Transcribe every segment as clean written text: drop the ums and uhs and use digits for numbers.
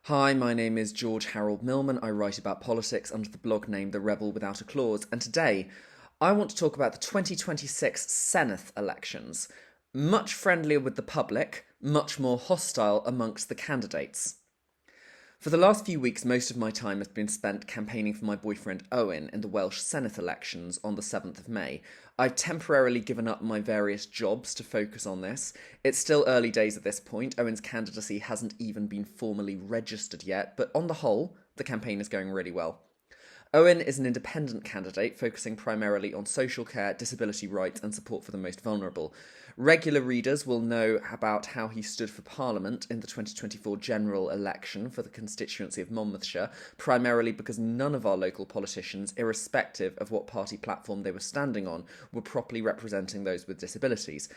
Hi, my name is George Harold Millman. I write about politics under the blog name The Rebel Without a Clause, and today I want to talk about the 2026 Senedd elections. Much friendlier with the public, much more hostile amongst the candidates. For the last few weeks, most of my time has been spent campaigning for my boyfriend Owen in the Welsh Senedd elections on the 7th of May. I've temporarily given up my various jobs to focus on this. It's still early days at this point. Owen's candidacy hasn't even been formally registered yet, but on the whole, the campaign is going really well. Owen is an independent candidate focusing primarily on social care, disability rights, and support for the most vulnerable. Regular readers will know about how he stood for Parliament in the 2024 general election for the constituency of Monmouthshire, primarily because none of our local politicians, irrespective of what party platform they were standing on, were properly representing those with disabilities.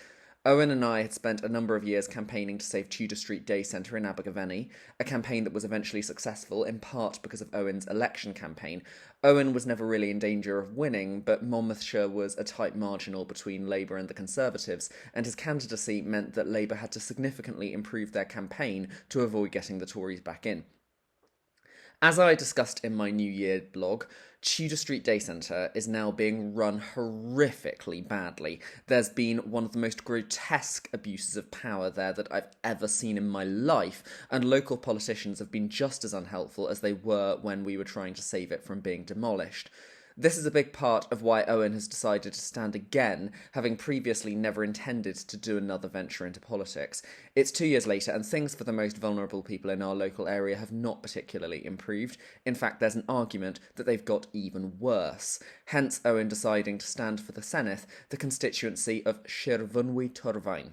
Owen and I had spent a number of years campaigning to save Tudor Street Day Centre in Abergavenny, a campaign that was eventually successful, in part because of Owen's election campaign. Owen was never really in danger of winning, but Monmouthshire was a tight marginal between Labour and the Conservatives, and his candidacy meant that Labour had to significantly improve their campaign to avoid getting the Tories back in. As I discussed in my New Year blog, Tudor Street Day Centre is now being run horrifically badly. There's been one of the most grotesque abuses of power there that I've ever seen in my life, and local politicians have been just as unhelpful as they were when we were trying to save it from being demolished. This is a big part of why Owen has decided to stand again, having previously never intended to do another venture into politics. It's 2 years later, and things for the most vulnerable people in our local area have not particularly improved. In fact, there's an argument that they've got even worse. Hence Owen deciding to stand for the Senedd, the constituency of Sir Fynwy Torfaen.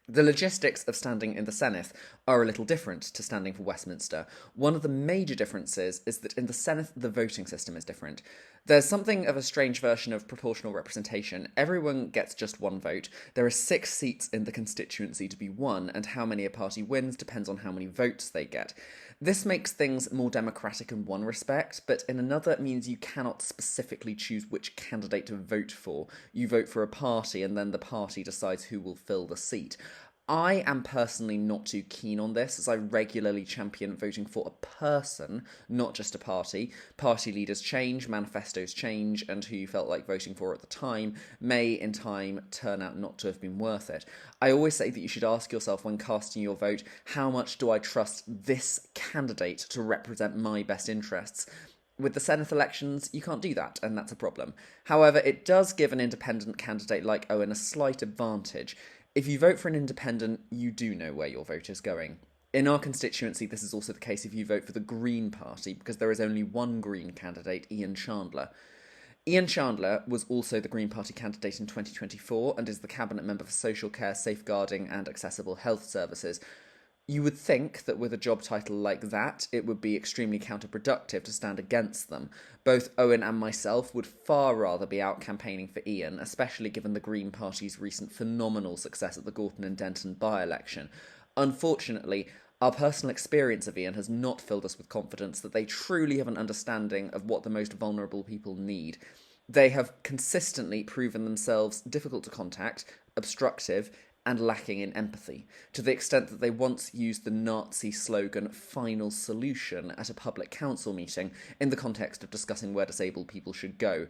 The logistics of standing in the Senedd are a little different to standing for Westminster. One of the major differences is that in the Senedd, the voting system is different. There's something of a strange version of proportional representation. Everyone gets just one vote. There are 6 seats in the constituency to be won, and how many a party wins depends on how many votes they get. This makes things more democratic in one respect, but in another it means you cannot specifically choose which candidate to vote for. You vote for a party, and then the party decides who will fill the seat. I am personally not too keen on this, as I regularly champion voting for a person, not just a party. Party leaders change, manifestos change, and who you felt like voting for at the time may, in time, turn out not to have been worth it. I always say that you should ask yourself when casting your vote, how much do I trust this candidate to represent my best interests? With the Senedd elections, you can't do that, and that's a problem. However, it does give an independent candidate like Owen a slight advantage. If you vote for an independent, you do know where your vote is going. In our constituency, this is also the case if you vote for the Green Party, because there is only one Green candidate, Ian Chandler. Ian Chandler was also the Green Party candidate in 2024 and is the Cabinet Member for Social Care, Safeguarding and Accessible Health Services. You would think that with a job title like that, it would be extremely counterproductive to stand against them. Both Owen and myself would far rather be out campaigning for Ian, especially given the Green Party's recent phenomenal success at the Gorton and Denton by-election. Unfortunately, our personal experience of Ian has not filled us with confidence that they truly have an understanding of what the most vulnerable people need. They have consistently proven themselves difficult to contact, obstructive, and lacking in empathy, to the extent that they once used the Nazi slogan "final solution" at a public council meeting in the context of discussing where disabled people should go.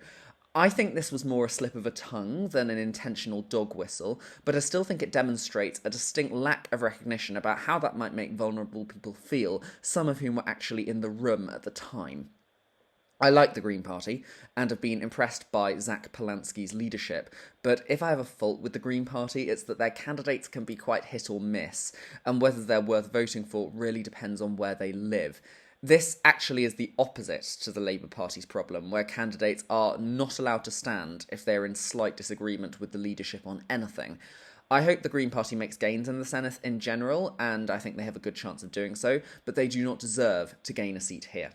I think this was more a slip of a tongue than an intentional dog whistle, but I still think it demonstrates a distinct lack of recognition about how that might make vulnerable people feel, some of whom were actually in the room at the time. I like the Green Party, and have been impressed by Zach Polanski's leadership, but if I have a fault with the Green Party, it's that their candidates can be quite hit or miss, and whether they're worth voting for really depends on where they live. This actually is the opposite to the Labour Party's problem, where candidates are not allowed to stand if they're in slight disagreement with the leadership on anything. I hope the Green Party makes gains in the Senedd in general, and I think they have a good chance of doing so, but they do not deserve to gain a seat here.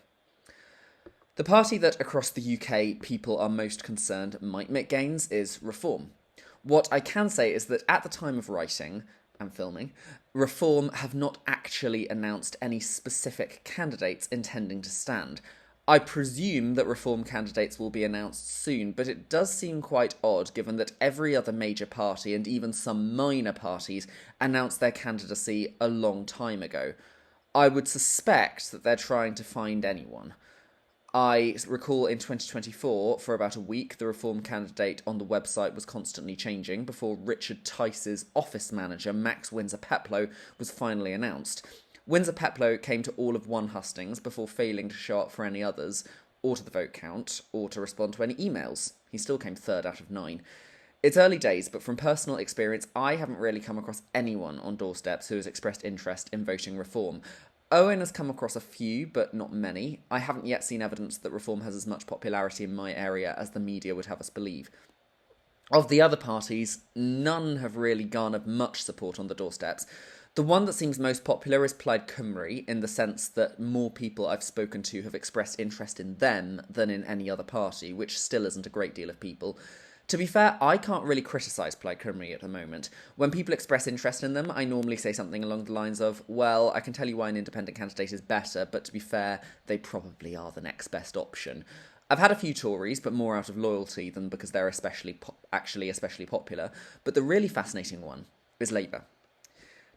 The party that across the UK people are most concerned might make gains is Reform. What I can say is that at the time of writing and filming, Reform have not actually announced any specific candidates intending to stand. I presume that Reform candidates will be announced soon, but it does seem quite odd given that every other major party and even some minor parties announced their candidacy a long time ago. I would suspect that they're trying to find anyone. I recall in 2024, for about a week, the Reform candidate on the website was constantly changing before Richard Tice's office manager, Max Windsor-Peploe, was finally announced. Windsor-Peploe came to all of one hustings before failing to show up for any others, or to the vote count, or to respond to any emails. He still came third out of 9. It's early days, but from personal experience, I haven't really come across anyone on doorsteps who has expressed interest in voting Reform. Owen has come across a few, but not many. I haven't yet seen evidence that Reform has as much popularity in my area as the media would have us believe. Of the other parties, none have really garnered much support on the doorsteps. The one that seems most popular is Plaid Cymru, in the sense that more people I've spoken to have expressed interest in them than in any other party, which still isn't a great deal of people. To be fair, I can't really criticise Plaid Cymru at the moment. When people express interest in them, I normally say something along the lines of, well, I can tell you why an independent candidate is better, but to be fair, they probably are the next best option. I've had a few Tories, but more out of loyalty than because they're especially popular, but the really fascinating one is Labour.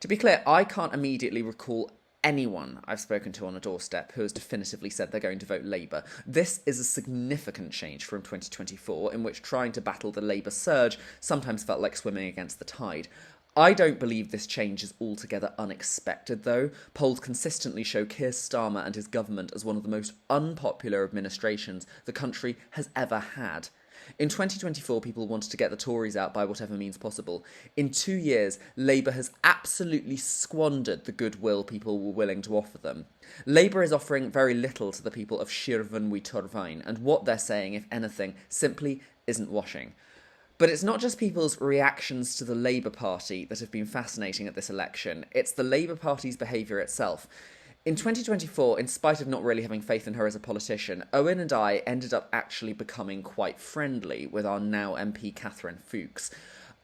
To be clear, I can't immediately recall anyone I've spoken to on a doorstep who has definitively said they're going to vote Labour. This is a significant change from 2024, in which trying to battle the Labour surge sometimes felt like swimming against the tide. I don't believe this change is altogether unexpected, though. Polls consistently show Keir Starmer and his government as one of the most unpopular administrations the country has ever had. In 2024, people wanted to get the Tories out by whatever means possible. In 2 years, Labour has absolutely squandered the goodwill people were willing to offer them. Labour is offering very little to the people of Sir Fynwy Torfaen, and what they're saying, if anything, simply isn't washing. But it's not just people's reactions to the Labour Party that have been fascinating at this election, it's the Labour Party's behaviour itself. In 2024, in spite of not really having faith in her as a politician, Owen and I ended up actually becoming quite friendly with our now MP Catherine Fuchs.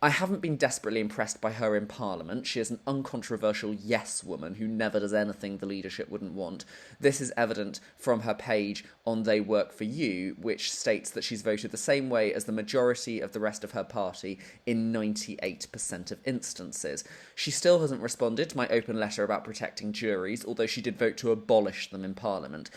I haven't been desperately impressed by her in Parliament. She is an uncontroversial yes woman who never does anything the leadership wouldn't want. This is evident from her page on They Work For You, which states that she's voted the same way as the majority of the rest of her party in 98% of instances. She still hasn't responded to my open letter about protecting juries, although she did vote to abolish them in Parliament.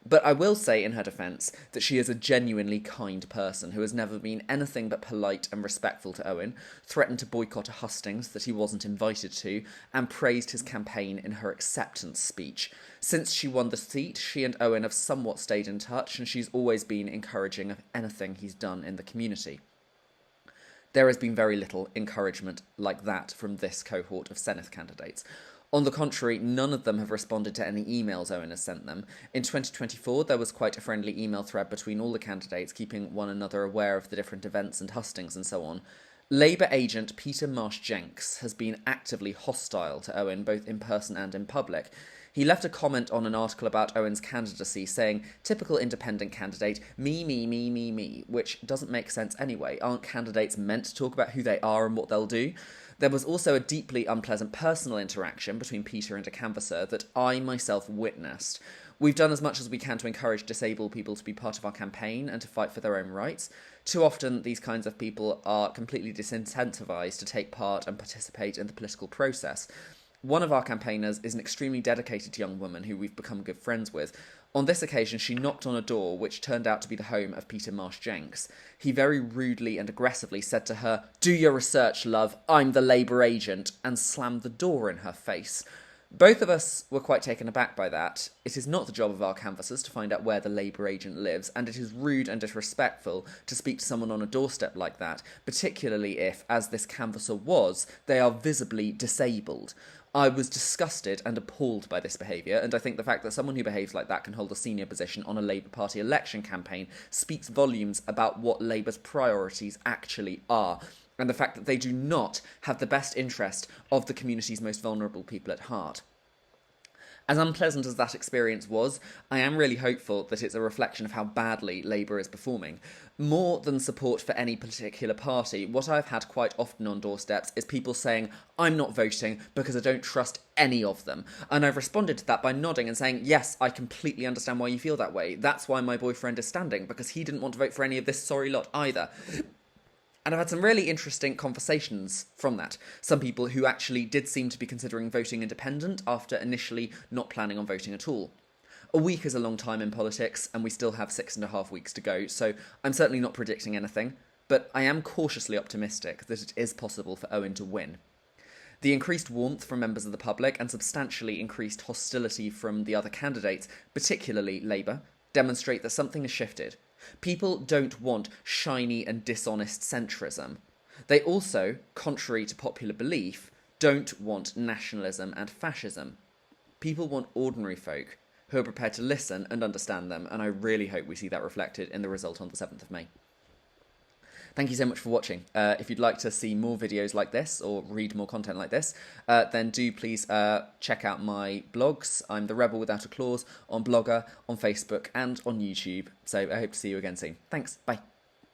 But I will say, in her defence, that she is a genuinely kind person who has never been anything but polite and respectful to Owen, threatened to boycott a hustings that he wasn't invited to, and praised his campaign in her acceptance speech. Since she won the seat, she and Owen have somewhat stayed in touch, and she's always been encouraging of anything he's done in the community. There has been very little encouragement like that from this cohort of Senedd candidates. On the contrary, none of them have responded to any emails Owen has sent them. In 2024, there was quite a friendly email thread between all the candidates, keeping one another aware of the different events and hustings and so on. Labour agent Peter Marsh-Jenks has been actively hostile to Owen, both in person and in public. He left a comment on an article about Owen's candidacy saying, typical independent candidate, me, which doesn't make sense anyway. Aren't candidates meant to talk about who they are and what they'll do? There was also a deeply unpleasant personal interaction between Peter and a canvasser that I myself witnessed. We've done as much as we can to encourage disabled people to be part of our campaign and to fight for their own rights. Too often, these kinds of people are completely disincentivised to take part and participate in the political process. One of our campaigners is an extremely dedicated young woman who we've become good friends with. On this occasion, she knocked on a door which turned out to be the home of Peter Marsh-Jenks. He very rudely and aggressively said to her, "Do your research, love, I'm the Labour agent," and slammed the door in her face. Both of us were quite taken aback by that. It is not the job of our canvassers to find out where the Labour agent lives, and it is rude and disrespectful to speak to someone on a doorstep like that, particularly if, as this canvasser was, they are visibly disabled. I was disgusted and appalled by this behaviour, and I think the fact that someone who behaves like that can hold a senior position on a Labour Party election campaign speaks volumes about what Labour's priorities actually are, and the fact that they do not have the best interest of the community's most vulnerable people at heart. As unpleasant as that experience was, I am really hopeful that it's a reflection of how badly Labour is performing. More than support for any particular party, what I've had quite often on doorsteps is people saying, "I'm not voting because I don't trust any of them." And I've responded to that by nodding and saying, "Yes, I completely understand why you feel that way. That's why my boyfriend is standing, because he didn't want to vote for any of this sorry lot either." And I've had some really interesting conversations from that. Some people who actually did seem to be considering voting independent after initially not planning on voting at all. A week is a long time in politics, and we still have 6.5 weeks to go, so I'm certainly not predicting anything, but I am cautiously optimistic that it is possible for Owen to win. The increased warmth from members of the public and substantially increased hostility from the other candidates, particularly Labour, demonstrate that something has shifted. People don't want shiny and dishonest centrism. They also, contrary to popular belief, don't want nationalism and fascism. People want ordinary folk who are prepared to listen and understand them, and I really hope we see that reflected in the result on the 7th of May. Thank you so much for watching. If you'd like to see more videos like this or read more content like this, then do please check out my blogs. I'm The Rebel Without a Clause on Blogger, on Facebook and on YouTube. So I hope to see you again soon. Thanks. Bye.